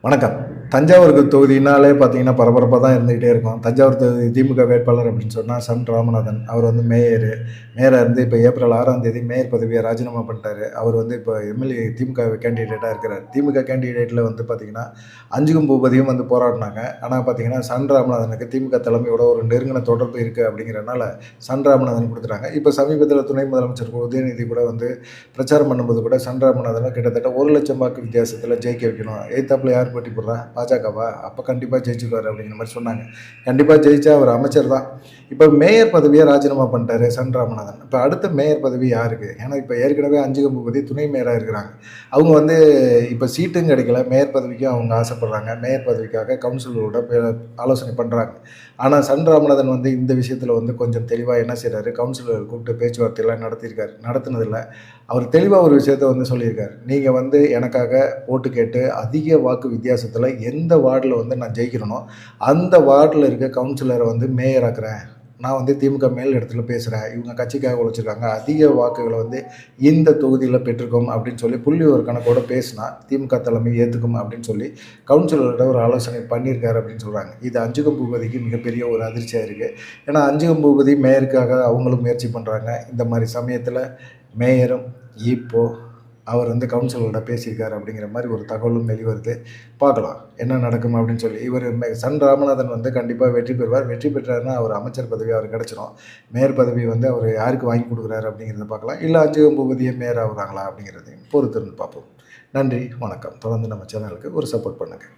வணக்கம். தஞ்சாவூருக்கு தொகுதினாலே பார்த்தீங்கன்னா, பரபரப்பா தான் இருந்துகிட்டே இருக்கும். தஞ்சாவூர் தொகுதி திமுக வேட்பாளர் அப்படின்னு சொன்னா சன் ராமநாதன். அவர் வந்து மேயரா இருந்து இப்ப ஏப்ரல் 6ஆம் தேதி மேயர் பதவிய ராஜினாமா பண்ணிட்டாரு. அவர் வந்து இப்ப எம்எல்ஏ திமுக கேண்டிடேட்டா இருக்கிறார். திமுக கேண்டிடேட்ல வந்து பார்த்தீங்கன்னா, 5கும் பூபதியும் வந்து போராடினாங்க. ஆனா பார்த்தீங்கன்னா, சன் ராமநாதனுக்கு திமுக தலைமையோட ஒரு நெருங்கின தொடர்பு இருக்கு அப்படிங்கிறனால, சன் ராமநாதன் குடுத்துட்டாங்க. இப்ப சமீபத்தில துணை முதலமைச்சர் உதயநிதி கூட வந்து பிரச்சாரம் பண்ணும்போது கூட சன் ராமநாதன கிட்டத்தட்ட 1,00,000 வாக்கு வித்தியாசத்தில ஜெயிக்க வைக்கணும். எதிர்த்தாப்புல யார் போட்டி போடுறா? பாஜகவா? அப்போ கண்டிப்பாக ஜெயிச்சுக்குவார் அப்படிங்கிற மாதிரி சொன்னாங்க. கண்டிப்பாக ஜெயிச்சா அவர் அமைச்சர் தான். இப்போ மேயர் பதவியை ராஜினாமா பண்ணிட்டாரு சன் ராமநாதன். இப்போ அடுத்த மேயர் பதவி யாருக்கு? ஏன்னா இப்போ ஏற்கனவே 5கம் பூபதி துணை மேயராக இருக்கிறாங்க. அவங்க வந்து இப்போ சீட்டும் கிடைக்கல. மேயர் பதவிக்கும் அவங்க ஆசைப்படுறாங்க. மேயர் பதவிக்காக கவுன்சிலரோட ஆலோசனை பண்ணுறாங்க. ஆனால் சன் ராமநாதன் வந்து இந்த விஷயத்தில் வந்து கொஞ்சம் தெளிவாக என்ன செய்கிறாரு, கவுன்சிலர் கூப்பிட்டு பேச்சுவார்த்தையெல்லாம் நடத்தியிருக்காரு. நடத்தினதில்ல அவர் தெளிவாக ஒரு விஷயத்த வந்து சொல்லியிருக்காரு. நீங்கள் வந்து எனக்காக ஓட்டு கேட்டு அதிக வாக்கு வித்தியாசத்தில் எந்த வார்டில் வந்து நான் ஜெயிக்கிறேனோ அந்த வார்டில் இருக்க கவுன்சிலரை வந்து மேயர் ஆக்குறேன். நான் வந்து திமுக மேல் இடத்துல பேசுகிறேன். இவங்க கட்சிக்காக உழைச்சிருக்காங்க. அதிக வாக்குகளை வந்து இந்த தொகுதியில் பெற்றிருக்கோம் அப்படின்னு சொல்லி புள்ளி ஒரு கணக்கோடு பேசினா திமுக தலைமை ஏற்றுக்கும் அப்படின்னு சொல்லி கவுன்சிலர்கிட்ட ஒரு ஆலோசனை பண்ணியிருக்காரு அப்படின்னு சொல்கிறாங்க. இது 5கம் பூபதிக்கு மிகப்பெரிய ஒரு அதிர்ச்சியாக இருக்குது. ஏன்னா 5கம் பூபதி மேயருக்காக அவங்களும் முயற்சி பண்ணுறாங்க. இந்த மாதிரி சமயத்தில் மேயரும் இப்போ அவர் வந்து கவுன்சிலரோட பேசியிருக்காரு அப்படிங்கிற மாதிரி ஒரு தகவலும் வெளிவருது. பார்க்கலாம் என்ன நடக்கும் அப்படின்னு சொல்லி. இவர் சன் ராமநாதன் வந்து கண்டிப்பாக வெற்றி பெறுவார். வெற்றி பெற்றாருன்னா அவர் அமைச்சர் பதவி அவர் கிடச்சிடும். மேயர் பதவி வந்து அவர் யாருக்கு வாங்கி கொடுக்குறாரு அப்படிங்கிறத பார்க்கலாம். இல்லை 5கம் பூபதியை மேயர் ஆகுறாங்களா அப்படிங்கிறதையும் பொறுத்திருந்து பார்ப்போம். நன்றி, வணக்கம். தொடர்ந்து நம்ம சேனலுக்கு ஒரு சப்போர்ட் பண்ணுங்கள்.